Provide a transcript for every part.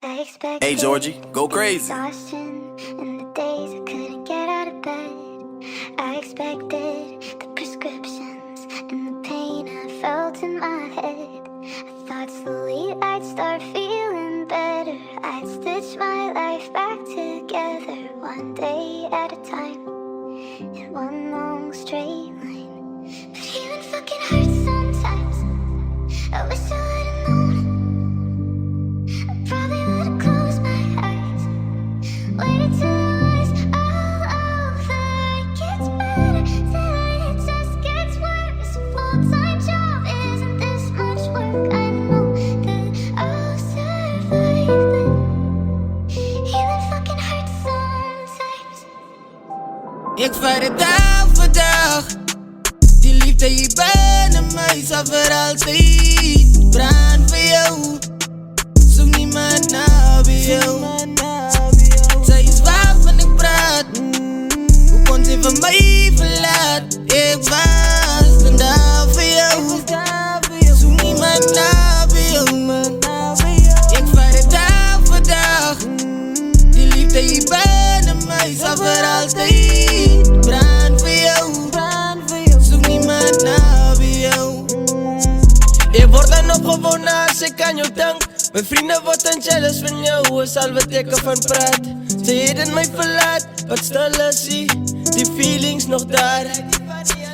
Hey Georgie, go crazy. Exhaustion in the days I couldn't get out of bed. I expected the prescriptions and the pain I felt in my head. I thought slowly I'd start feeling better. I'd stitch my life back together, one day at a time, in one long straight line. But healing fucking hurts sometimes. I wish I would've known. I probably would've closed my eyes, waited till it was all over. It gets better till it just gets worse. A full-time job isn't this much work. I know that I'll survive, but healing fucking hurts sometimes. Ik vaar het dag voor dag. Die liefde hier binnen mij zal voor altijd. Brand voor jou, zoek niemand naar bij jou. Zij is waarvan ik praat. Hoe kon ze van mij verlaten? Ik was dan daar voor jou. Zoek niemand naar bij jou, man. Ik vaar het dag voor dag. Die liefde hier binnen mij zal voor altijd. Brand voor jou, zoek niemand naar bij jou. Ik word dan opgewonnen als ik aan jou denk. Mijn vrienden worden jealous van jou, is al wat ik ervan praat. Ze heden mij verlaat, wat stil is die feelings nog daar.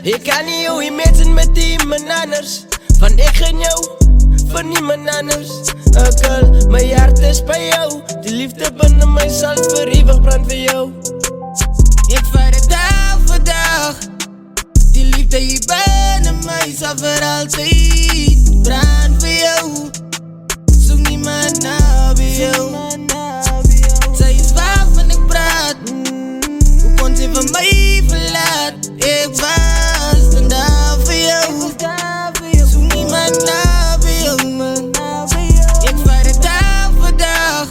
Ik kan niet jou hier meten met iemand anders. Van ik geen jou, van niemand anders. Ook al, mijn hart is bij jou. Die liefde binnen mij zal voor eeuwig brand voor jou. Ik vaar het dag voor dag. Die liefde hier binnen mij zal voor altijd. Brand voor jou, zoek niemand naar bij jou. Zij is waarvan ik praat. Hoe kon ze van mij verlaten? Ik was dan daar voor jou. Zoek niemand naar bij jou, man. Ik vaar het dag voor dag.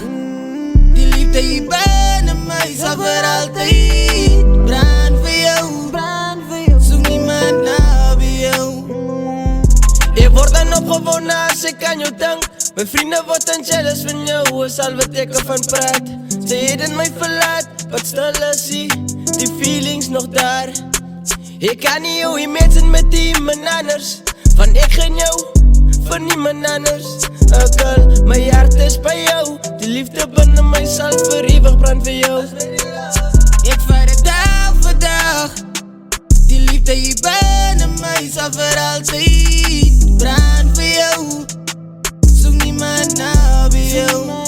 Die liefde hier binnen mij zal voor altijd. Brand voor jou, zoek niemand naar bij jou. Ik word dan opgewonnen als ik aan jou denk. Mijn vrienden worden jealous van jou, is al wat ik ervan praat. Ze heden mij verlaat, wat stil is die feelings nog daar. Ik kan niet jou hier meten met iemand anders. Van ik geen jou, van niemand anders. Ook al, mijn hart is bij jou. Die liefde binnen mij zal voor eeuwig brand voor jou. Ik vaar het dag voor dag. Die liefde hier binnen mij zal voor altijd. Brand voor jou, zoek niemand naar bij jou.